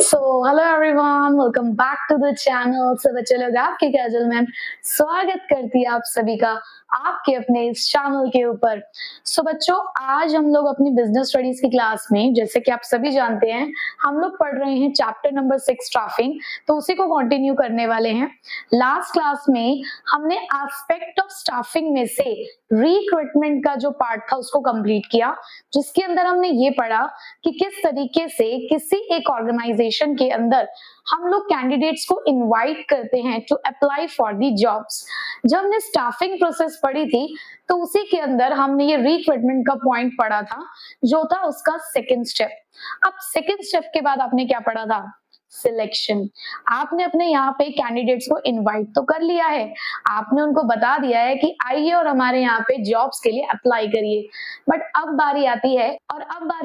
So hello everyone, welcome back to the channel. सब बच्चे लोग, आपके काजल मैम स्वागत करती है आप सभी का आपके अपने इस चैनल के ऊपर। सो बच्चों, आज हम लोग अपनी बिजनेस स्टडीज की क्लास में, जैसे कि आप सभी जानते हैं, हम लोग पढ़ रहे हैं चैप्टर नंबर 6 स्टाफिंग, तो उसी को कंटिन्यू करने वाले हैं। लास्ट क्लास में हमने एस्पेक्ट ऑफ स्टाफिंग में से रिक्रूटमेंट का जो पार्ट था उसको कंप्लीट किया, जिसके अंदर हमने ये पढ़ा कि किस तरीके से किसी एक ऑर्गेनाइजेशन के अंदर हम लोग कैंडिडेट्स को इनवाइट करते हैं to apply for the jobs. जब हमने स्टाफिंग प्रोसेस पढ़ी थी तो उसी के अंदर हमने ये रिक्रूटमेंट का पॉइंट पढ़ा था, जो था उसका सेकंड स्टेप। अब सेकंड स्टेप के बाद आपने क्या पढ़ा था? सिलेक्शन। आपने अपने यहाँ पे कैंडिडेट्स को इनवाइट तो कर लिया है, आपने उनको बता दिया है कि आइए और हमारे यहाँ पे जॉब्स के लिए अप्लाई करिए, बट अब बारी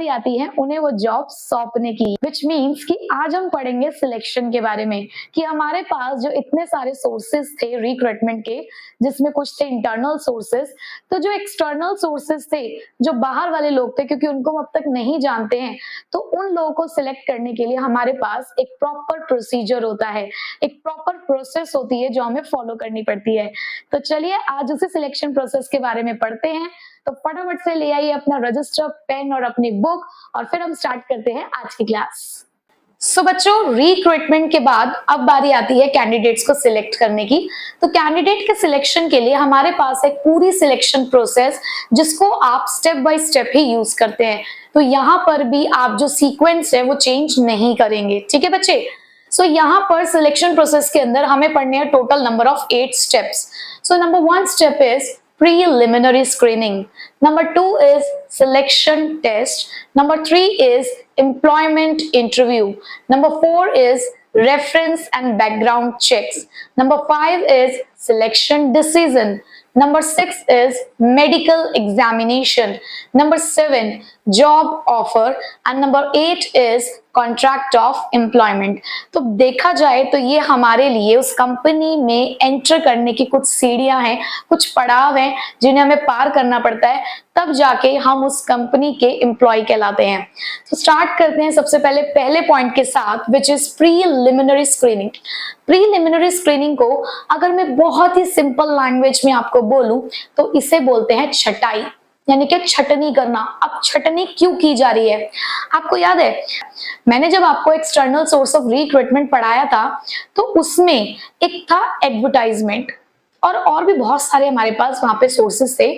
आती है उन्हें वो जॉब सौंपने की, विच मीन्स कि आज हम पढ़ेंगे सिलेक्शन के बारे में कि हमारे पास जो इतने सारे सोर्सेस थे रिक्रूटमेंट के, जिसमें कुछ थे इंटरनल सोर्सेस, तो जो एक्सटर्नल सोर्सेस थे, जो बाहर वाले लोग थे, क्योंकि उनको हम अब तक नहीं जानते हैं, तो उन लोगों को सिलेक्ट करने के लिए हमारे पास एक प्रॉपर प्रोसीजर होता है, एक प्रॉपर प्रोसेस होती है जो हमें फॉलो करनी पड़ती है। तो चलिए आज उसी सिलेक्शन प्रोसेस के बारे में पढ़ते हैं। तो फटाफट से ले आइए अपना रजिस्टर, पेन और अपनी बुक, और फिर हम स्टार्ट करते हैं आज की क्लास। सो बच्चों, रिक्रूटमेंट के बाद अब बारी आती है कैंडिडेट्स को सिलेक्ट करने की। तो कैंडिडेट के सिलेक्शन के लिए हमारे पास एक पूरी सिलेक्शन प्रोसेस, जिसको आप step by step he use करते हैं। तो यहाँ पर भी आप जो सीक्वेंस है वो चेंज नहीं करेंगे, ठीक है बच्चे। सो यहाँ पर सिलेक्शन प्रोसेस के अंदर हमें पढ़ने हैं total number of 8 steps. So number 1 step is preliminary screening. Number 2 is selection test. Number 3 is employment interview. Number 4 is reference and background checks. Number 5 is selection decision. Number 6 is medical examination. Number 7 job offer, and number 8 is contract of employment. तो देखा जाए तो ये हमारे लिए उस company में enter करने की कुछ सीढ़ियां हैं, कुछ पड़ाव हैं जिन्हें हमें पार करना पड़ता है, तब जाके हम उस कंपनी के एम्प्लॉय कहलाते हैं। तो स्टार्ट करते हैं सबसे पहले पॉइंट के साथ, which is preliminary screening. Preliminary screening को अगर मैं बहुत ही सिंपल लैंग्वेज में आपको बोलूं तो इसे बोलते हैं छटाई, यानी कि छटनी करना। अब छटनी क्यों की जा रही है? आपको याद है, मैंने जब आपको एक्सटर्नल सोर्स ऑफ रिक्रूटमेंट पढ़ाया था तो उसमें एक था एडवर्टाइजमेंट, और भी बहुत सारे हमारे पास वहां पे सोर्सेस थे।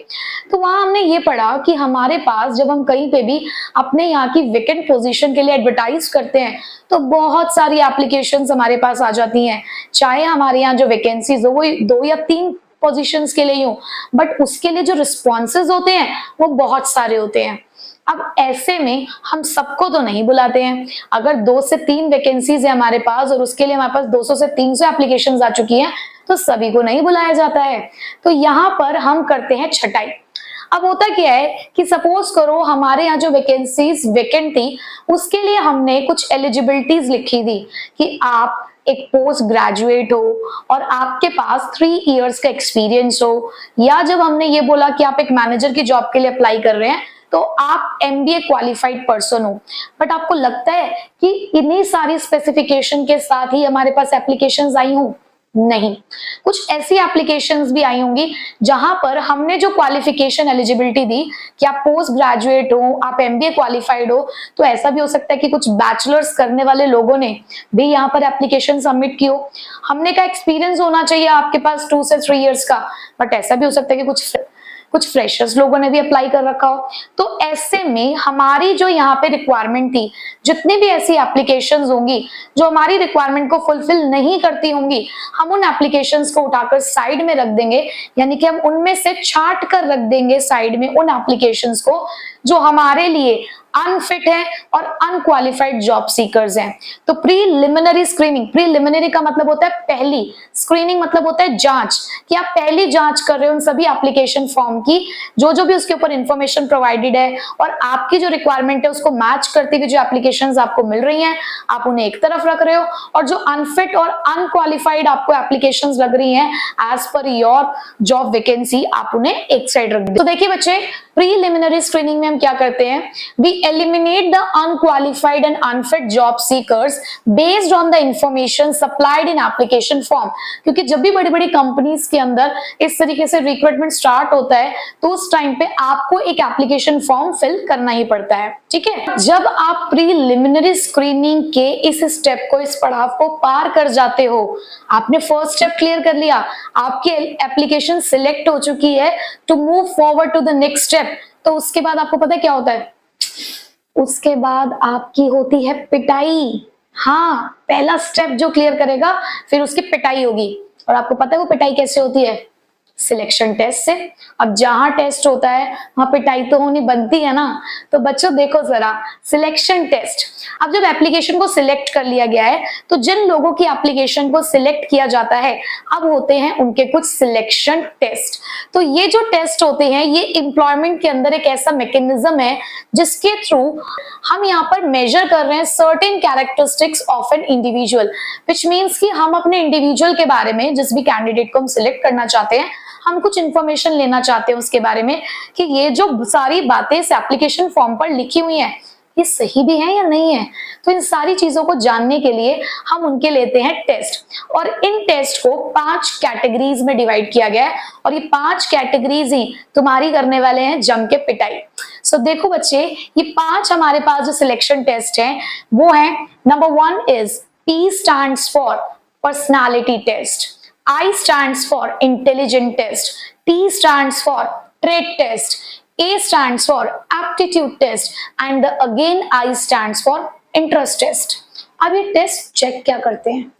तो वहां हमने ये पढ़ा कि हमारे पास जब हम कहीं पे भी अपने यहाँ की वेकेंट पोजीशन के लिए एडवर्टाइज करते हैं तो बहुत सारी एप्लीकेशंस हमारे पास आ जाती हैं, चाहे हमारे यहाँ जो वैकेंसीज हो वो 2 या 3 पोजीशंस के लिए हो, बट उसके लिए जो रिस्पॉन्सेज होते हैं वो बहुत सारे होते हैं। अब ऐसे में हम सबको तो नहीं बुलाते हैं। अगर 2 से 3 वैकेंसीज है हमारे पास और उसके लिए हमारे पास 200 से 300 एप्लीकेशंस आ चुकी हैं, तो सभी को नहीं बुलाया जाता है। तो यहाँ पर हम करते हैं छटाई। अब होता क्या है कि सपोज करो हमारे यहाँ जो वैकेंसीज वेकेंट थी उसके लिए हमने कुछ एलिजिबिलिटीज लिखी थी कि आप एक पोस्ट ग्रेजुएट हो और आपके पास 3 इयर्स का एक्सपीरियंस हो, या जब हमने ये बोला कि आप एक मैनेजर की जॉब के लिए अप्लाई कर रहे हैं तो आप MBA क्वालिफाइड पर्सन हो। बट आपको लगता है कि इन्हीं सारी स्पेसिफिकेशन के साथ ही हमारे पास एप्लीकेशंस आई हों? नहीं, कुछ ऐसी एप्लीकेशंस भी आई होंगी जहां पर हमने जो क्वालिफिकेशन एलिजिबिलिटी दी कि आप पोस्ट ग्रेजुएट हो, आप MBA क्वालिफाइड हो, तो ऐसा भी हो सकता है कि कुछ बैचलर्स करने वाले लोगों ने भी यहाँ पर एप्लीकेशन सबमिट की हो। हमने का एक्सपीरियंस होना चाहिए आपके पास 2 से 3 इयर्स का, बट ऐसा भी हो सकता है कि कुछ फ्रेशर्स लोगों ने भी अप्लाई कर रखा हो। तो ऐसे में हमारी जो यहाँ पे रिक्वायरमेंट थी, जितनी भी ऐसी एप्लीकेशंस होंगी जो हमारी रिक्वायरमेंट को फुलफिल नहीं करती होंगी, हम उन एप्लीकेशंस को उठाकर साइड में रख देंगे, यानी कि हम उनमें से छांट कर रख देंगे साइड में उन एप्लीकेशंस को जो हमारे लिए अनफिट है और अनक्वालिफाइड जॉब सीकर्स हैं। तो प्रीलिमिनरी स्क्रीनिंग, प्रीलिमिनरी का मतलब होता है पहली, स्क्रीनिंग मतलब होता है जांच, कि आप पहली जांच कर रहे हो उन सभी एप्लीकेशन फॉर्म की, जो भी उसके ऊपर इंफॉर्मेशन प्रोवाइडेड है और आपकी जो रिक्वायरमेंट है उसको मैच करती हुई जो एप्लीकेशंस आपको मिल रही हैं आप उन्हें एक तरफ रख रहे हो, और जो अनफिट और अनक्वालिफाइड आपको एप्लीकेशंस लग रही हैं as per your job vacancy आप उन्हें एक साइड रख दो। तो देखिए बच्चे, प्रीलिमिनरी स्क्रीनिंग में हम क्या करते हैं, we eliminate the unqualified and unfit job seekers based on the information supplied in application form. क्योंकि जब भी बड़ी बड़ी कंपनीज के अंदर इस तरीके से रिक्रूटमेंट स्टार्ट होता है तो उस टाइम पे आपको एक एप्लीकेशन फॉर्म फिल करना ही पड़ता है, ठीक है। जब आप प्रीलिमिनरी स्क्रीनिंग के इस स्टेप को, इस पड़ाव को पार कर जाते हो, आपने फर्स्ट स्टेप क्लियर कर लिया, आपकी एप्लीकेशन सिलेक्ट हो चुकी है to move forward to the next step, तो उसके बाद आपको पता है क्या होता है, उसके बाद आपकी होती है पिटाई। हाँ, पहला स्टेप जो क्लियर करेगा फिर उसकी पिटाई होगी, और आपको पता है वो पिटाई कैसे होती है, सिलेक्शन टेस्ट से। अब जहां टेस्ट होता है वहां पिटाई तो होनी बनती है ना। तो बच्चों देखो जरा, सिलेक्शन टेस्ट, अब जब एप्लीकेशन को सिलेक्ट कर लिया गया है तो जिन लोगों की एप्लीकेशन को सिलेक्ट किया जाता है अब होते हैं उनके कुछ सिलेक्शन टेस्ट। तो ये जो टेस्ट होते हैं ये एम्प्लॉयमेंट के अंदर एक ऐसा मैकेनिज्म है जिसके थ्रू हम यहाँ पर मेजर कर रहे हैं certain characteristics of an individual, which means कि हम अपने इंडिविजुअल के बारे में, जिस भी कैंडिडेट को हम सिलेक्ट करना चाहते हैं, हम कुछ इंफॉर्मेशन लेना चाहते हैं उसके बारे में कि ये जो सारी बातें इस एप्लीकेशन फॉर्म पर लिखी हुई हैं ये सही भी है या नहीं है। तो इन सारी चीजों को जानने के लिए हम उनके लेते हैं टेस्ट, और इन टेस्ट को 5 कैटेगरीज में डिवाइड किया गया है, और ये 5 कैटेगरीज ही तुम्हारी करने वाले हैं जम के पिटाई। सो देखो बच्चे, ये 5 हमारे पास जो सिलेक्शन टेस्ट हैं वो है, number 1 is P stands for personality test, I stands for intelligent test, T stands for trait test, A stands for aptitude test and the again I stands for interest test। अब ये test check क्या करते हैं,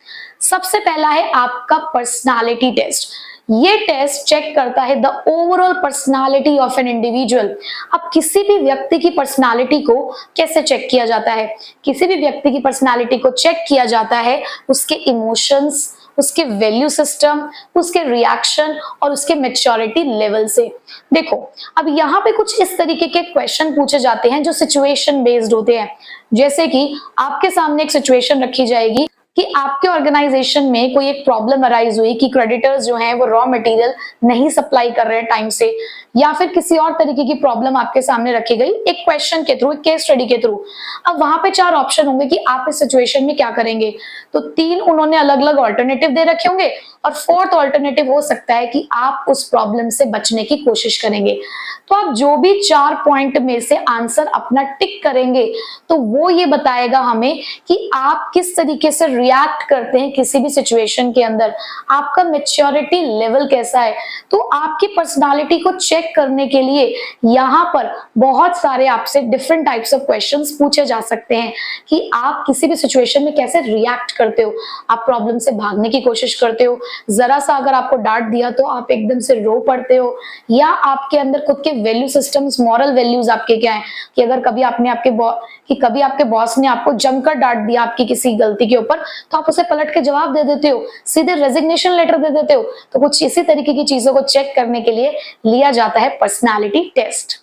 सबसे पहला है आपका personality test. ये टेस्ट चेक करता है the overall personality of an individual. अब किसी भी व्यक्ति की पर्सनालिटी को कैसे चेक किया जाता है, किसी भी व्यक्ति की पर्सनालिटी को चेक किया जाता है उसके इमोशंस, उसके वैल्यू सिस्टम, उसके रिएक्शन और उसके मैच्योरिटी लेवल से। देखो अब यहाँ पे कुछ इस तरीके के क्वेश्चन पूछे जाते हैं जो सिचुएशन बेस्ड होते हैं। जैसे कि आपके सामने एक सिचुएशन रखी जाएगी कि आपके ऑर्गेनाइजेशन में कोई एक प्रॉब्लम अराइज हुई कि क्रेडिटर्स जो हैं वो रॉ मटेरियल नहीं सप्लाई कर रहे हैं टाइम से, या फिर किसी और तरीके की प्रॉब्लम आपके सामने रखी गई एक क्वेश्चन के थ्रू, एक केस स्टडी के थ्रू। अब वहां पे 4 ऑप्शन होंगे कि आप इस सिचुएशन में क्या करेंगे। तो 3 उन्होंने अलग अलग ऑल्टरनेटिव दे रखे होंगे और 4th ऑल्टरनेटिव हो सकता है कि आप उस प्रॉब्लम से बचने की कोशिश करेंगे। तो आप जो भी 4 पॉइंट में से आंसर अपना टिक करेंगे तो वो ये बताएगा हमें कि आप किस तरीके से रिएक्ट करते हैं किसी भी सिचुएशन के अंदर, आपका मैच्योरिटी लेवल कैसा है। तो आपकी पर्सनालिटी को चेक करने के लिए यहाँ पर बहुत सारे आपसे डिफरेंट टाइप्स ऑफ क्वेश्चंस पूछे जा सकते हैं कि आप किसी भी सिचुएशन में कैसे रिएक्ट करते हो। आप प्रॉब्लम से भागने की कोशिश करते हो, जरा सा अगर आपको डांट दिया तो आप एकदम से रो पड़ते हो, या आपके अंदर खुद के वैल्यू सिस्टम्स, मॉरल वैल्यूज आपके क्या है कि अगर कभी आपके बॉस ने आपको जमकर डांट दिया आपकी किसी गलती के ऊपर तो आप उसे पलट के जवाब दे देते हो, सीधे रेजिग्नेशन लेटर दे देते हो। तो कुछ इसी तरीके की चीजों को चेक करने के लिए लिया जाता है पर्सनालिटी टेस्ट।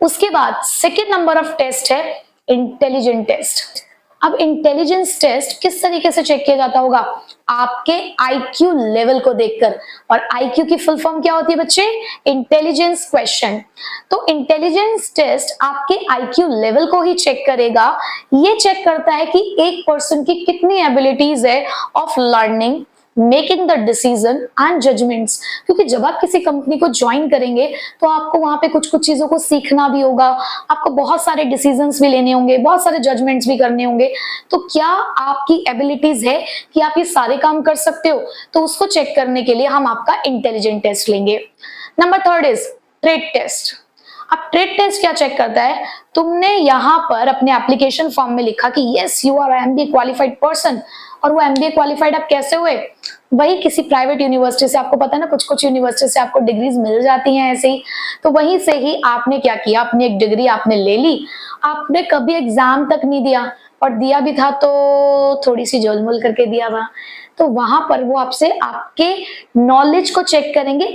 उसके बाद सेकेंड नंबर ऑफ टेस्ट है इंटेलिजेंट टेस्ट। अब इंटेलिजेंस टेस्ट किस तरीके से चेक किया जाता होगा, आपके आईक्यू लेवल को देखकर। और आईक्यू की फुल फॉर्म क्या होती है बच्चे, इंटेलिजेंस क्वेश्चन। तो इंटेलिजेंस टेस्ट आपके आईक्यू लेवल को ही चेक करेगा। ये चेक करता है कि एक पर्सन की कितनी एबिलिटीज है of learning, making the decision and judgments. क्योंकि जब आप किसी कंपनी को ज्वाइन करेंगे तो आपको वहां पे कुछ कुछ चीजों को सीखना भी होगा, आपको बहुत सारे डिसीजंस भी लेने होंगे, बहुत सारे जजमेंट्स भी करने होंगे। तो क्या आपकी एबिलिटीज है कि आप ये सारे काम कर सकते हो, तो उसको चेक करने के लिए हम आपका इंटेलिजेंट टेस्ट लेंगे। Number 3 is trait test. अब ट्रेट टेस्ट क्या चेक करता है, तुमने यहाँ पर अपने एप्लीकेशन फॉर्म में लिखा कि yes you are MBA qualified person, और वो एमबीए क्वालिफाइड आप कैसे हुए, वही किसी प्राइवेट यूनिवर्सिटी से। आपको पता है ना कुछ कुछ यूनिवर्सिटी से आपको डिग्रीज मिल जाती हैं ऐसे ही। तो वहीं से ही आपने क्या किया, अपनी एक डिग्री आपने ले ली, आपने कभी एग्जाम तक नहीं दिया, और दिया भी था तो थोड़ी सी झोलमोल करके दिया था। तो वहां पर वो आपसे आपके नॉलेज को चेक करेंगे,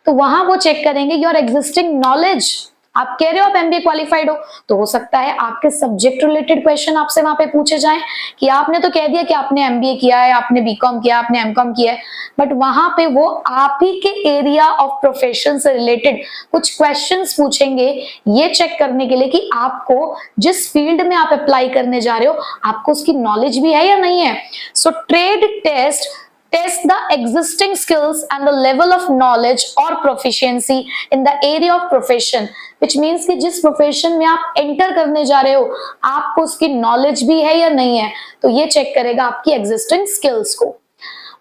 तो वहां वो चेक करेंगे योर एग्जिस्टिंग नॉलेज, आप कह रहे हो आप एमबीए क्वालिफाइड हो, तो हो सकता है आपके सब्जेक्ट रिलेटेड क्वेश्चन आपसे वहां पे पूछे जाएं कि आपने तो कह दिया कि आपने एमबीए किया है, आपने बीकॉम किया, आपने एमकॉम किया है, बट वहां पे वो आप ही के एरिया ऑफ प्रोफेशन से रिलेटेड कुछ क्वेश्चंस पूछेंगे, ये चेक करने के लिए कि आपको जिस फील्ड में आप अप्लाई करने जा रहे हो आपको उसकी नॉलेज भी है या नहीं है। So trade test test the existing skills and the level of knowledge or proficiency in the area of profession, which means कि जिस प्रोफेशन में आप एंटर करने जा रहे हो आपको उसकी नॉलेज भी है या नहीं है, तो ये चेक करेगा आपकी एग्जिस्टिंग स्किल्स को।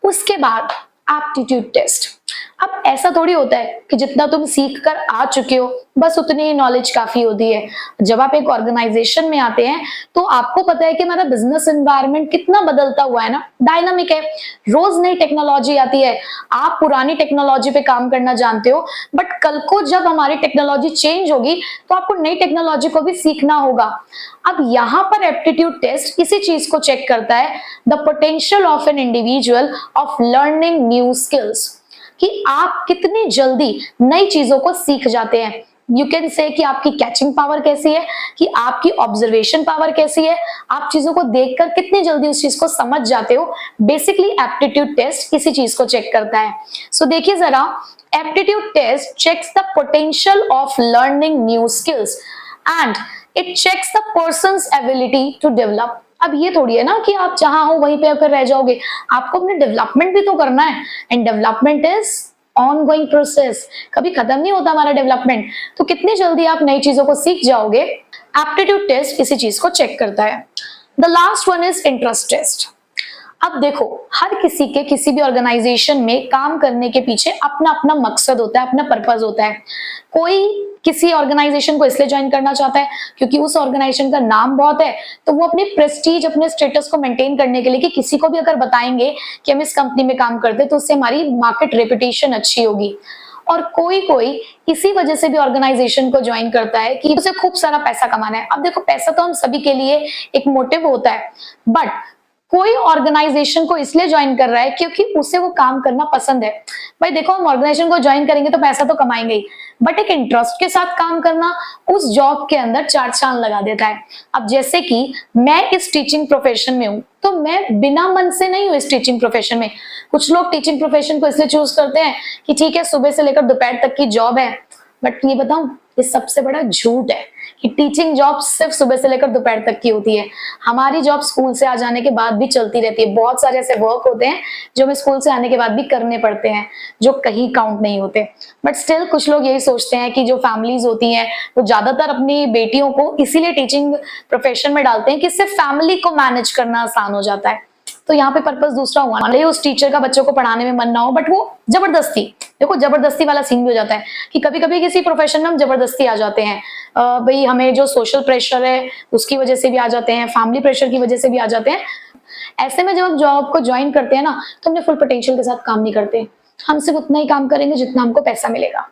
उसके बाद एप्टीट्यूड टेस्ट। अब ऐसा थोड़ी होता है कि जितना तुम सीख कर आ चुके हो बस उतनी ही नॉलेज काफी होती है। जब आप एक ऑर्गेनाइजेशन में आते हैं तो आपको पता है कि हमारा बिजनेस एनवायरनमेंट कितना बदलता हुआ है ना, डायनामिक है, रोज नई टेक्नोलॉजी आती है। आप पुरानी टेक्नोलॉजी पे काम करना जानते हो, बट कल को जब हमारी टेक्नोलॉजी चेंज होगी तो आपको नई टेक्नोलॉजी को भी सीखना होगा। अब यहाँ पर एप्टीट्यूड टेस्ट इसी चीज को चेक करता है, the potential of an individual of learning new skills, कि आप कितनी जल्दी नई चीजों को सीख जाते हैं। यू कैन से कि आपकी कैचिंग पावर कैसी है, कि आपकी ऑब्जर्वेशन पावर कैसी है, आप चीजों को देखकर कितनी जल्दी उस चीज को समझ जाते हो। बेसिकली एप्टीट्यूड टेस्ट इसी चीज को चेक करता है। सो देखिए जरा, aptitude test checks the potential of learning new skills and it checks the person's ability to develop. अब ये थोड़ी है ना कि आप जहां हो वहीं पे आकर रह जाओगे, आपको अपने डेवलपमेंट भी तो करना है, and development is ongoing process, कभी खत्म नहीं होता हमारा डेवलपमेंट। तो कितनी जल्दी आप नई चीजों को सीख जाओगे, एप्टीट्यूड टेस्ट इसी चीज को चेक करता है। The last one is interest test. अब देखो, हर किसी के किसी भी ऑर्गेनाइजेशन में काम करने के पीछे अपना अपना मकसद होता है, अपना पर्पस होता है। कोई किसी ऑर्गेनाइजेशन को इसलिए ज्वाइन करना चाहता है क्योंकि उस ऑर्गेनाइजेशन का नाम बहुत है, तो वो अपनी प्रेस्टीज, अपने स्टेटस को मेंटेन करने के लिए कि किसी को भी अगर बताएंगे कि हम इस कंपनी में काम करते हैं तो उससे हमारी मार्केट रेपुटेशन अच्छी होगी। और कोई कोई इसी वजह से भी ऑर्गेनाइजेशन को ज्वाइन करता है कि उसे खूब सारा पैसा कमाना है। अब देखो, पैसा तो हम सभी के लिए एक मोटिव होता है, बट कोई ऑर्गेनाइजेशन को इसलिए ज्वाइन कर रहा है क्योंकि उसे वो काम करना पसंद है। भाई देखो, हम ऑर्गेनाइजेशन को ज्वाइन करेंगे तो पैसा तो कमाएंगे ही, बट एक इंटरेस्ट के साथ काम करना उस जॉब के अंदर चार चांद लगा देता है। अब जैसे कि मैं इस टीचिंग प्रोफेशन में हूं, तो मैं बिना मन से नहीं हूं इस टीचिंग प्रोफेशन में। कुछ लोग टीचिंग प्रोफेशन को इसलिए चूज करते हैं कि ठीक है सुबह से लेकर दोपहर तक की जॉब है, बट ये बताऊं, ये सबसे बड़ा झूठ है कि टीचिंग जॉब सिर्फ सुबह से लेकर दोपहर तक की होती है। हमारी जॉब स्कूल से आ जाने के बाद भी चलती रहती है। बहुत सारे ऐसे वर्क होते हैं जो हमें स्कूल से आने के बाद भी करने पड़ते हैं, जो कहीं काउंट नहीं होते। बट स्टिल कुछ लोग यही सोचते हैं कि जो फैमिलीज होती हैं वो ज्यादातर अपनी बेटियों को इसीलिए टीचिंग प्रोफेशन में डालते हैं कि सिर्फ फैमिली को मैनेज करना आसान हो जाता है। तो यहाँ पे पर्पस दूसरा हुआ, मान लीजिए उस टीचर का बच्चों को पढ़ाने में मन ना हो, बट वो जबरदस्ती, देखो जबरदस्ती वाला सीन भी हो जाता है कि कभी कभी किसी प्रोफेशन में हम जबरदस्ती आ जाते हैं। भाई हमें जो सोशल प्रेशर है उसकी वजह से भी आ जाते हैं, फैमिली प्रेशर की वजह से भी आ जाते हैं। ऐसे में जब हम जॉब को ज्वाइन करते हैं ना, तो हमने फुल पोटेंशियल के साथ काम नहीं करते, हम सिर्फ उतना ही काम करेंगे जितना हमको पैसा मिलेगा।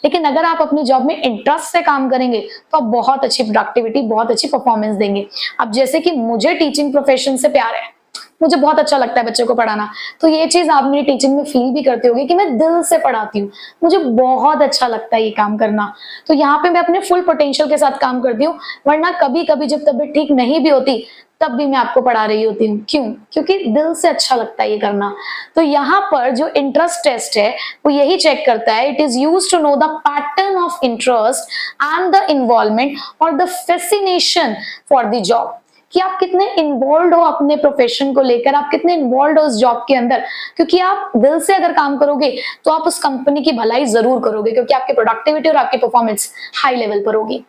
लेकिन अगर आप अपनी जॉब में इंटरेस्ट से काम करेंगे तो आप बहुत अच्छी प्रोडक्टिविटी, बहुत अच्छी परफॉर्मेंस देंगे। अब जैसे कि मुझे टीचिंग प्रोफेशन से प्यार है, मुझे बहुत अच्छा लगता है बच्चों को पढ़ाना, तो ये चीज आप मेरी टीचिंग में फील भी करते होगे कि मैं दिल से पढ़ाती हूँ, मुझे बहुत अच्छा लगता है ये काम करना। तो यहाँ पे मैं अपने फुल पोटेंशियल के साथ काम करती हूँ, वरना कभी कभी जब तबीयत ठीक नहीं भी होती तब भी मैं आपको पढ़ा रही होती हूँ। क्यों? क्योंकि दिल से अच्छा लगता है ये करना। तो यहाँ पर जो इंटरेस्ट टेस्ट है वो यही चेक करता है, it is used to know the pattern of interest and the involvement और the fascination for the job, कि आप कितने इन्वॉल्व हो अपने प्रोफेशन को लेकर, आप कितने इन्वॉल्व हो उस जॉब के अंदर। क्योंकि आप दिल से अगर काम करोगे तो आप उस कंपनी की भलाई जरूर करोगे, क्योंकि आपकी प्रोडक्टिविटी और आपकी परफॉर्मेंस हाई लेवल पर होगी।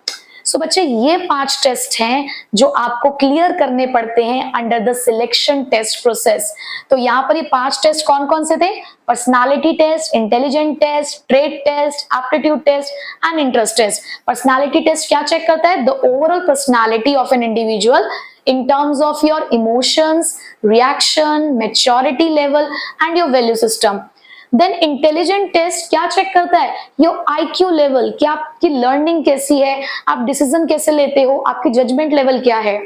सो बच्चे, ये 5 टेस्ट हैं जो आपको क्लियर करने पड़ते हैं under the selection test process. तो यहाँ पर ये 5 टेस्ट कौन कौन से थे? Personality test, intelligent test, trade test, aptitude test and interest test. Personality test क्या चेक करता है? The overall personality of an individual in terms of your emotions, reaction, maturity level and your value system. Then intelligent test क्या check करता है? Your IQ level, कि आपकी learning कैसी है, आप डिसीजन कैसे लेते हो, आपकी जजमेंट लेवल क्या है।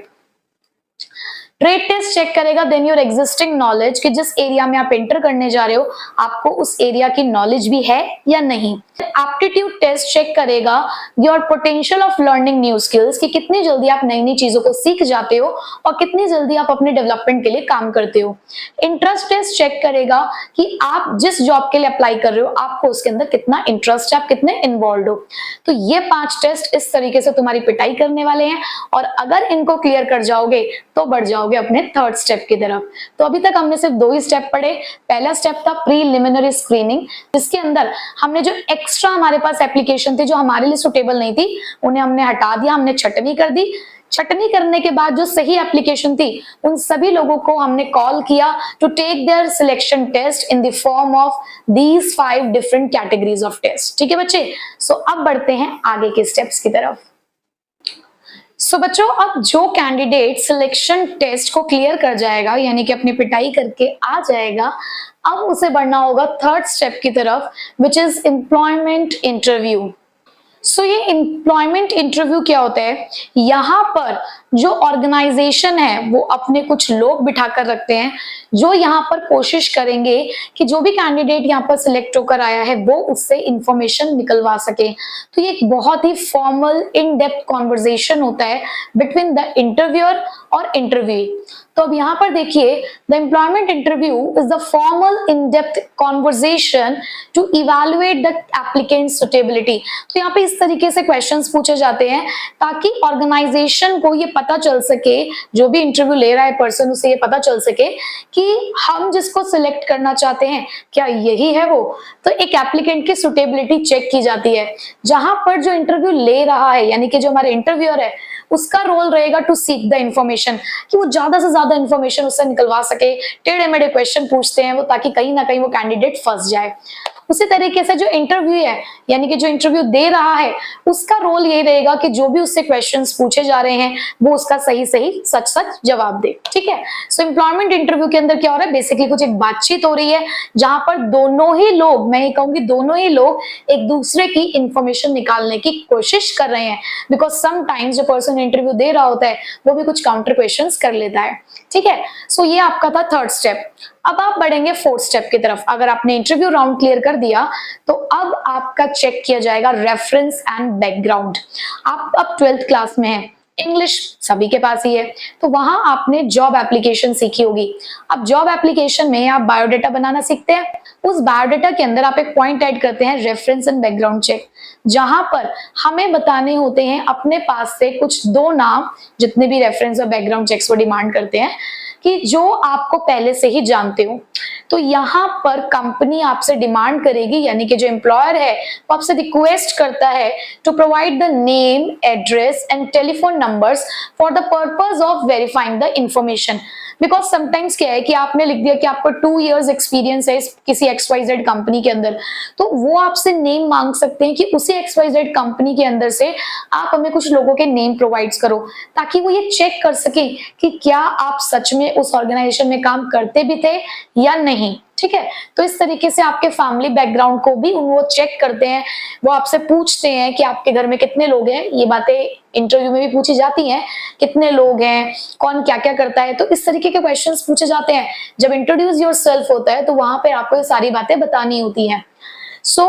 ट्रेड टेस्ट चेक करेगा देन योर एग्जिस्टिंग नॉलेज, कि जिस एरिया में आप एंटर करने जा रहे हो आपको उस एरिया की नॉलेज भी है या नहीं। एप्टीट्यूड टेस्ट चेक करेगा your potential of learning new skills, कि कितनी जल्दी आप नई नई चीजों को सीख जाते हो और कितनी जल्दी आप अपने डेवलपमेंट के लिए काम करते हो। इंटरेस्ट टेस्ट चेक करेगा कि आप जिस जॉब के लिए अप्लाई कर रहे हो आपको उसके अंदर कितना इंटरेस्ट है, आप कितने इन्वॉल्व हो। तो ये 5 टेस्ट इस तरीके से तुम्हारी पिटाई करने वाले हैं, और अगर इनको क्लियर कर जाओगे तो बढ़ जाओगे अपने थर्ड स्टेप की तरफ। तो अभी तक हमने सिर्फ 2 ही स्टेप पढ़े। पहला स्टेप था प्रीलिमिनरी स्क्रीनिंग, जिसके अंदर हमने जो एक्स्ट्रा हमारे पास एप्लीकेशन थी जो हमारे लिए सुटेबल नहीं थी उन्हें हमने हटा दिया, हमने छटनी कर दी। छटनी करने के बाद जो सही एप्लीकेशन थी उन सभी लोगों को हमने कॉल किया to take their selection test in the form of these 5 different categories of test. ठीक है बच्चे, सो अब बढ़ते हैं आगे के स्टेप्स की तरफ। सो बच्चों, अब जो कैंडिडेट सिलेक्शन टेस्ट को क्लियर कर जाएगा, यानी कि अपनी पिटाई करके आ जाएगा, अब उसे बढ़ना होगा थर्ड स्टेप की तरफ, विच इज एम्प्लॉयमेंट इंटरव्यू। सो ये एम्प्लॉयमेंट इंटरव्यू क्या होता है? यहाँ पर जो ऑर्गेनाइजेशन है वो अपने कुछ लोग बिठाकर रखते हैं जो यहाँ पर कोशिश करेंगे कि जो भी कैंडिडेट यहाँ पर सिलेक्ट होकर आया है वो उससे इंफॉर्मेशन निकलवा सके। तो ये एक बहुत ही फॉर्मल इन डेप्थ कॉन्वर्सेशन होता है बिटवीन द इंटरव्यूअर और इंटरव्यूई। तो अब यहाँ पर देखिए, the employment interview is the formal in depth conversation to evaluate the applicant suitability. तो यहाँ पे इस तरीके से क्वेश्चंस पूछे जाते हैं ताकि ऑर्गेनाइजेशन को ये पता चल सके, जो भी इंटरव्यू ले रहा है पर्सन उसे ये पता चल सके कि हम जिसको सिलेक्ट करना चाहते हैं क्या यही है वो। तो एक एप्लीकेंट की सुटेबिलिटी चेक की जाती है, जहां पर जो इंटरव्यू ले रहा है यानी कि जो हमारे इंटरव्यूअर है उसका रोल रहेगा टू सीक द इंफॉर्मेशन, कि वो ज्यादा से ज्यादा इंफॉर्मेशन उससे निकलवा सके। टेढ़े मेढ़े क्वेश्चन पूछते हैं वो ताकि कहीं ना कहीं वो कैंडिडेट फंस जाए। उसी तरीके से जो इंटरव्यू है यानी कि जो इंटरव्यू दे रहा है उसका रोल ये रहेगा कि जो भी उससे क्वेश्चंस पूछे जा रहे हैं वो उसका सही सही सच सच जवाब दे। ठीक है, सो एम्प्लॉयमेंट इंटरव्यू के अंदर क्या हो रहा है, बेसिकली कुछ एक बातचीत हो रही है जहां पर दोनों ही लोग, मैं ये कहूंगी दोनों ही लोग एक दूसरे की इंफॉर्मेशन निकालने की कोशिश कर रहे हैं, बिकॉज समटाइम्स जो पर्सन इंटरव्यू दे रहा होता है वो भी कुछ काउंटर क्वेश्चंस कर लेता है। ठीक है, सो ये आपका था थर्ड स्टेप। अब आप बढ़ेंगे फोर्थ स्टेप की तरफ। अगर आपने इंटरव्यू राउंड क्लियर कर दिया तो अब आपका चेक किया जाएगा रेफरेंस एंड बैकग्राउंड। आप अब 12th क्लास में हैं, इंग्लिश सभी के पास ही है, तो वहां आपने जॉब एप्लीकेशन सीखी होगी। अब जॉब एप्लीकेशन में आप बायोडाटा बनाना सीखते हैं। उस बायोडाटा के अंदर आप एक पॉइंट ऐड करते हैं रेफरेंस एंड बैकग्राउंड चेक, जहां पर हमें बताने होते हैं अपने पास से कुछ 2 नाम, जितने भी रेफरेंस और बैकग्राउंड चेक्स वो डिमांड करते हैं कि जो आपको पहले से ही जानते हो। तो यहाँ पर कंपनी आपसे डिमांड करेगी, यानी कि जो एम्प्लॉयर है वो आपसे रिक्वेस्ट करता है to provide the name, address and telephone numbers for the purpose of verifying the information. Because sometimes क्या है कि आपने लिख दिया कि आपको 2 years एक्सपीरियंस है किसी XYZ कंपनी के अंदर, तो वो आपसे नेम मांग सकते हैं कि उसी XYZ कंपनी के अंदर से आप हमें कुछ लोगों के नेम प्रोवाइड करो, ताकि वो ये चेक कर सके कि क्या आप सच में उस ऑर्गेनाइजेशन में काम करते भी थे या नहीं। ठीक है, तो इस तरीके से आपके फैमिली बैकग्राउंड को भी वो चेक करते हैं। वो आपसे पूछते हैं कि आपके घर में कितने लोग हैं, ये बातें इंटरव्यू में भी पूछी जाती हैं, कितने लोग हैं, कौन क्या क्या करता है, तो इस तरीके के क्वेश्चंस पूछे जाते हैं। जब इंट्रोड्यूस योरसेल्फ होता है तो वहां पे आपको ये सारी बातें बतानी होती हैं। सो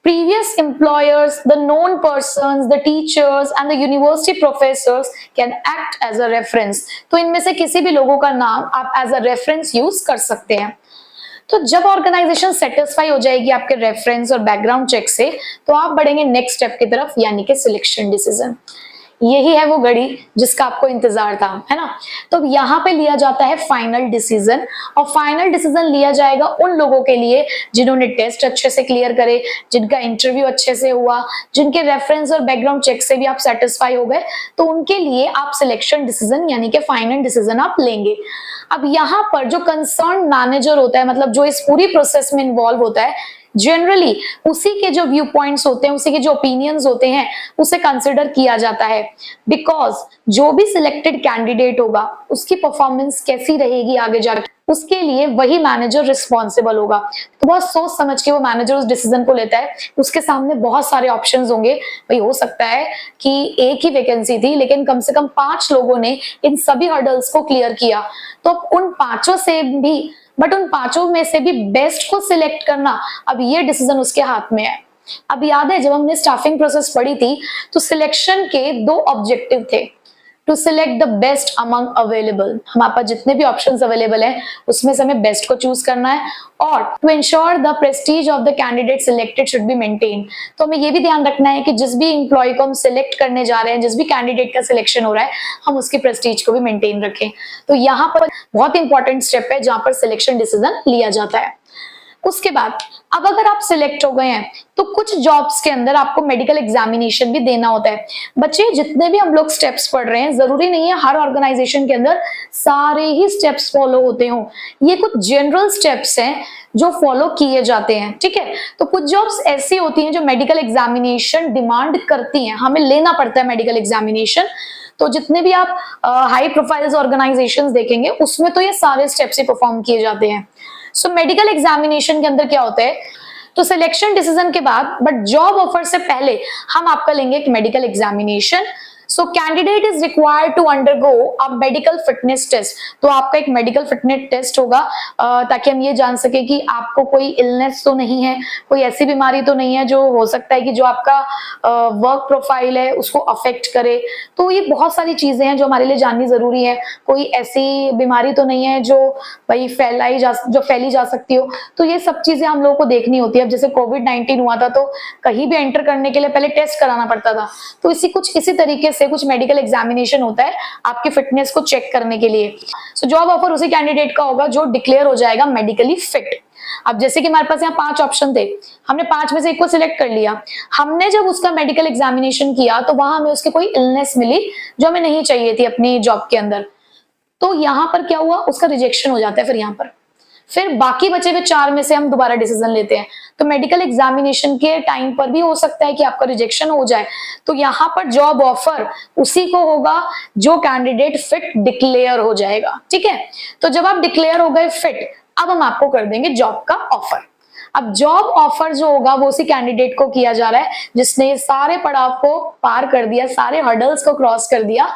previous employers, the known persons, the teachers and the university professors can act as a reference। तो इनमें से किसी भी लोगों का नाम आप एज अ रेफरेंस यूज कर सकते हैं। तो जब ऑर्गेनाइजेशन सेटिस्फाई हो जाएगी आपके रेफरेंस और बैकग्राउंड चेक से, तो आप बढ़ेंगे नेक्स्ट स्टेप की तरफ, यानी कि सिलेक्शन डिसीजन। यही है वो घड़ी जिसका आपको इंतजार था, है ना। तो यहाँ पे लिया जाता है फाइनल डिसीजन, और फाइनल डिसीजन लिया जाएगा उन लोगों के लिए जिन्होंने टेस्ट अच्छे से क्लियर करे, जिनका इंटरव्यू अच्छे से हुआ, जिनके रेफरेंस और बैकग्राउंड चेक से भी आप सेटिस्फाई हो गए, तो उनके लिए आप सिलेक्शन डिसीजन यानी कि फाइनल डिसीजन आप लेंगे। अब यहाँ पर जो कंसर्न मैनेजर होता है, मतलब जो इस पूरी प्रोसेस में इन्वॉल्व होता है, जनरली उसी के जो व्यू पॉइंट्स होते हैं, उसी के जो ओपिनियंस होते हैं, उसे कंसिडर किया जाता है। बिकॉज जो भी सिलेक्टेड कैंडिडेट होगा उसकी परफॉर्मेंस कैसी रहेगी आगे जाकर, उसके लिए वही मैनेजर रिस्पॉन्सिबल होगा। तो बहुत सोच समझ के वो मैनेजर उस डिसीजन को लेता है। उसके सामने बहुत सारे ऑप्शंस होंगे, भाई हो सकता है कि एक ही वैकेंसी थी लेकिन कम से कम 5 लोगों ने इन सभी हर्डल्स को क्लियर किया, तो उन पांचों में से भी बेस्ट को सिलेक्ट करना, अब ये डिसीजन उसके हाथ में है। अब याद है जब हमने स्टाफिंग प्रोसेस पढ़ी थी तो सिलेक्शन के 2 ऑब्जेक्टिव थे, to select the best among available, हमारे पास जितने भी ऑप्शंस अवेलेबल हैं उसमें से हमें बेस्ट को चूज करना है, और to ensure the prestige of the candidate selected should be maintain. तो हमें ये भी ध्यान रखना है कि जिस भी इंप्लॉय को हम सिलेक्ट करने जा रहे हैं, जिस भी कैंडिडेट का सिलेक्शन हो रहा है, हम उसकी प्रेस्टीज को भी मेंटेन रखें। तो यहाँ पर बहुत इंपॉर्टेंट स्टेप है जहां पर सिलेक्शन डिसीजन लिया जाता है। उसके बाद अब अगर आप सिलेक्ट हो गए हैं तो कुछ जॉब्स के अंदर आपको मेडिकल एग्जामिनेशन भी देना होता है। बच्चे जितने भी हम लोग स्टेप्स पढ़ रहे हैं, जरूरी नहीं है हर ऑर्गेनाइजेशन के अंदर सारे ही स्टेप्स फॉलो होते हों, ये कुछ जनरल स्टेप्स हैं जो फॉलो किए जाते हैं, ठीक है। तो कुछ जॉब्स ऐसी होती हैं जो मेडिकल एग्जामिनेशन डिमांड करती हैं, हमें लेना पड़ता है मेडिकल एग्जामिनेशन। तो जितने भी आप हाई प्रोफाइल्स ऑर्गेनाइजेशंस देखेंगे उसमें तो ये सारे स्टेप्स ही परफॉर्म किए जाते हैं। सो मेडिकल एग्जामिनेशन के अंदर क्या होता है, तो सिलेक्शन डिसीजन के बाद बट जॉब ऑफर से पहले हम आपका लेंगे एक medical examination. So candidate is required to undergo a medical fitness test. तो आपका एक मेडिकल फिटनेस टेस्ट होगा ताकि हम ये जान सके कि आपको कोई इलनेस तो नहीं है, कोई ऐसी बीमारी तो नहीं है जो हो सकता है कि जो आपका वर्क प्रोफाइल है उसको अफेक्ट करे। तो ये बहुत सारी चीजें हैं जो हमारे लिए जाननी जरूरी है। कोई ऐसी बीमारी तो नहीं है जो भाई फैली जा सकती हो, तो ये सब चीजें हम लोगों को देखनी होती है। अब जैसे कोविड-19 हुआ था तो कहीं भी एंटर करने के लिए पहले टेस्ट कराना पड़ता था, तो इसी तरीके से कुछ मेडिकल एग्जामिनेशन होता है आपकी फिटनेस को चेक करने के लिए। सो जॉब ऑफर उसी कैंडिडेट का होगा जो डिक्लेयर हो जाएगा मेडिकली फिट। अब जैसे कि हमारे पास यहाँ 5 ऑप्शन थे, हमने 5 में से एक को सिलेक्ट कर लिया। हमने जब उसका मेडिकल एग्जामिनेशन किया तो वहां हमें उसकी कोई इलनेस मिली जो हमें नहीं चाहिए थी अपनी जॉब के अंदर, तो यहाँ पर क्या हुआ, उसका रिजेक्शन हो जाता है। फिर बाकी बचे हुए 4 में से हम दोबारा डिसीजन लेते हैं। तो मेडिकल एग्जामिनेशन के टाइम पर भी हो सकता है कि आपका रिजेक्शन हो जाए, तो यहाँ पर जॉब ऑफर उसी को होगा जो कैंडिडेट फिट डिक्लेयर हो जाएगा, ठीक है। तो जब आप डिक्लेयर हो गए फिट, अब हम आपको कर देंगे जॉब का ऑफर। अब जॉब ऑफर जो होगा वो उसी कैंडिडेट को किया जा रहा है जिसने सारे पड़ाव को पार कर दिया, सारे हर्डल्स को क्रॉस कर दिया,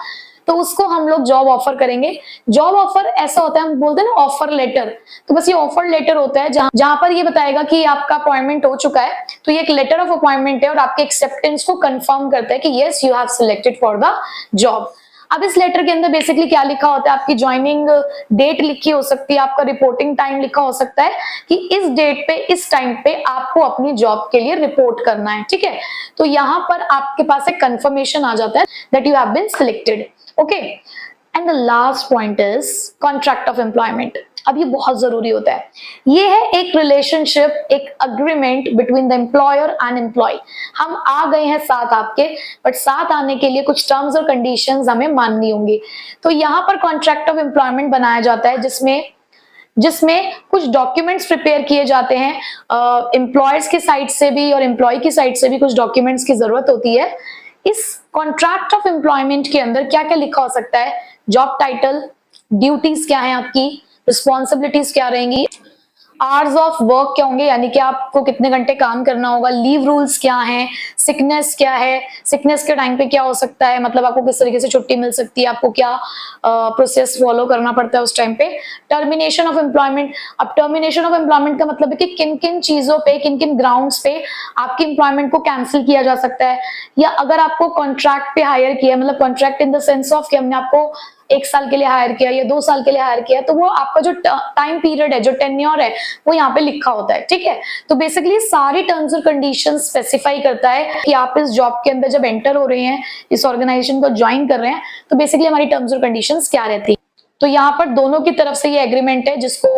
तो उसको हम लोग जॉब ऑफर करेंगे। जॉब ऑफर ऐसा होता है, हम बोलते हैं ना ऑफर लेटर, तो बस ये ऑफर लेटर होता है जहां पर ये बताएगा कि आपका अपॉइंटमेंट हो चुका है, तो ये एक लेटर ऑफ अपॉइंटमेंट है और आपके एक्सेप्टेंस को कंफर्म करता है कि yes you have selected for the job. अब इस लेटर के अंदर बेसिकली क्या लिखा होता है, आपकी ज्वाइनिंग डेट लिखी हो सकती है, आपका रिपोर्टिंग टाइम लिखा हो सकता है कि इस डेट पे इस टाइम पे आपको अपनी जॉब के लिए रिपोर्ट करना है, ठीक है। तो यहाँ पर आपके पास एक कंफर्मेशन आ जाता है that you have been selected, okay. And the last point is contract of employment. अब ये बहुत जरूरी होता है। ये है एक रिलेशनशिप, एक agreement between the employer and employ. हम आ गए हैं साथ आपके, बट साथ आने के लिए कुछ टर्म्स और कंडीशंस हमें माननी होंगी। तो यहाँ पर कॉन्ट्रैक्ट ऑफ एम्प्लॉयमेंट बनाया जाता है जिसमें कुछ डॉक्यूमेंट्स प्रिपेयर किए जाते हैं। एम्प्लॉयर्स की साइड से भी और एम्प्लॉय की साइड से भी कुछ डॉक्यूमेंट्स की जरूरत होती है। इस कॉन्ट्रैक्ट ऑफ एम्प्लॉयमेंट के अंदर क्या क्या लिखा हो सकता है, जॉब टाइटल, ड्यूटीज क्या है आपकी, रिस्पॉन्सिबिलिटीज क्या रहेंगी, आवर्स ऑफ वर्क क्या होंगे, यानी कि आपको कितने घंटे काम करना होगा, लीव रूल्स क्या हैं, सिकनेस क्या है, सिकनेस के टाइम पे क्या हो सकता है, मतलब आपको किस तरीके से छुट्टी मिल सकती है, आपको क्या प्रोसेस फॉलो करना पड़ता है उस टाइम पे। Termination of employment. अब टर्मिनेशन ऑफ एम्प्लॉयमेंट का मतलब है कि किन किन चीजों पे, किन किन ग्राउंड्स पे आपकी एम्प्लॉयमेंट को कैंसिल किया जा सकता है, या अगर आपको कॉन्ट्रैक्ट पे हायर किया, मतलब contract in the sense of कि हमने आपको 1 साल के लिए हायर किया या 2 साल के लिए हायर किया, तो वो आपका जो टाइम पीरियड है, जो टेन्योर है, वो यहाँ पे लिखा होता है, ठीक है। तो बेसिकली सारी टर्म्स और कंडीशंस स्पेसिफाई करता है कि आप इस जॉब के अंदर जब एंटर हो रहे हैं, इस ऑर्गेनाइजेशन को ज्वाइन कर रहे हैं, तो बेसिकली हमारी टर्म्स और कंडीशंस क्या रहती है। तो यहाँ पर दोनों की तरफ से ये एग्रीमेंट है जिसको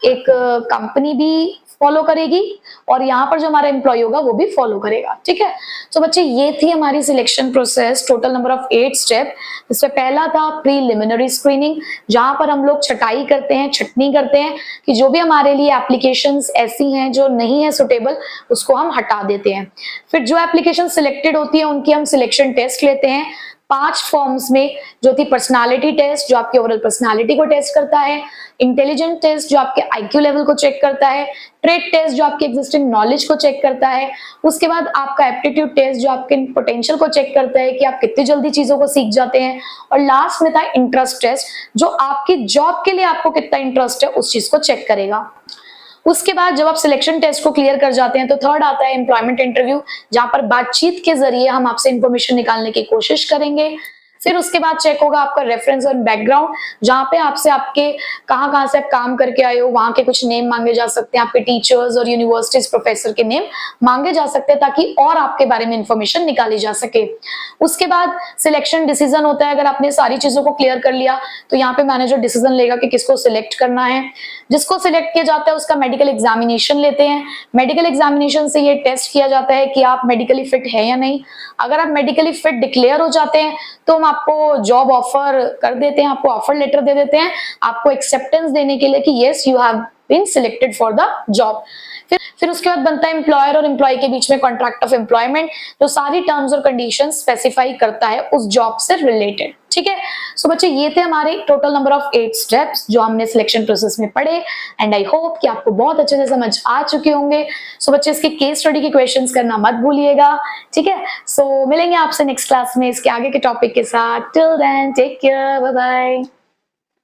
एक कंपनी भी फॉलो करेगी और यहाँ पर जो हमारा एम्प्लॉय होगा वो भी फॉलो करेगा, ठीक है। तो बच्चे ये थी हमारी selection process, total number of 8 step. इसमें पहला था प्रीलिमिनरी स्क्रीनिंग, जहां पर हम लोग छटाई करते हैं, छटनी करते हैं कि जो भी हमारे लिए एप्लीकेशंस ऐसी हैं जो नहीं है सुटेबल, उसको हम हटा देते हैं। फिर जो एप्लीकेशन सिलेक्टेड होती है उनकी हम सिलेक्शन टेस्ट लेते हैं, 5 फॉर्म्स में, जो थी पर्सनालिटी टेस्ट जो आपकी ओवरऑल पर्सनालिटी को टेस्ट करता है, इंटेलिजेंट टेस्ट जो आपके आईक्यू लेवल को चेक करता है, ट्रेड टेस्ट जो आपकी एग्जिस्टिंग नॉलेज को चेक करता है, उसके बाद आपका एप्टीट्यूड टेस्ट जो आपके पोटेंशियल को चेक करता है कि आप कितनी जल्दी चीजों को सीख जाते हैं, और लास्ट में था इंटरेस्ट टेस्ट जो आपकी जॉब के लिए आपको कितना इंटरेस्ट है उस चीज को चेक करेगा। उसके बाद जब आप सिलेक्शन टेस्ट को क्लियर कर जाते हैं तो थर्ड आता है एम्प्लॉयमेंट इंटरव्यू, जहां पर बातचीत के जरिए हम आपसे इंफॉर्मेशन निकालने की कोशिश करेंगे। फिर उसके बाद चेक होगा आपका रेफरेंस और बैकग्राउंड, जहां पे आपसे आपके कहां से आप काम करके आए हो वहां के कुछ नेम मांगे जा सकते हैं, आपके टीचर्स और यूनिवर्सिटीज प्रोफेसर के नेम मांगे जा सकते हैं ताकि और आपके बारे में इंफॉर्मेशन निकाली जा सके। उसके बाद सिलेक्शन डिसीजन होता है। अगर आपने सारी चीजों को क्लियर कर लिया तो यहाँ पे मैनेजर डिसीजन लेगा कि किसको सिलेक्ट करना है। जिसको सिलेक्ट किया जाता है उसका मेडिकल एग्जामिनेशन लेते हैं। मेडिकल एग्जामिनेशन से ये टेस्ट किया जाता है कि आप मेडिकली फिट है या नहीं। अगर आप मेडिकली फिट डिक्लेयर हो जाते हैं तो हम आपको जॉब ऑफर कर देते हैं, आपको ऑफर लेटर दे देते हैं आपको एक्सेप्टेंस देने के लिए कि yes you have been selected for the job. फिर उसके बाद बनता है एम्प्लॉयर और एम्प्लॉय के बीच में कॉन्ट्रैक्ट ऑफ एम्प्लॉयमेंट, जो सारी टर्म्स और कंडीशंस स्पेसिफाई करता है उस जॉब से रिलेटेड। ठीक है, सो बच्चे ये थे हमारे टोटल नंबर ऑफ 8 स्टेप्स जो हमने सिलेक्शन प्रोसेस में पढ़े, एंड आई होप कि आपको बहुत अच्छे से समझ आ चुके होंगे। सो बच्चे इसके केस स्टडी के क्वेश्चंस करना मत भूलिएगा। ठीक है, सो मिलेंगे आपसे नेक्स्ट क्लास में इसके आगे के टॉपिक के साथ। Till then take care, bye bye.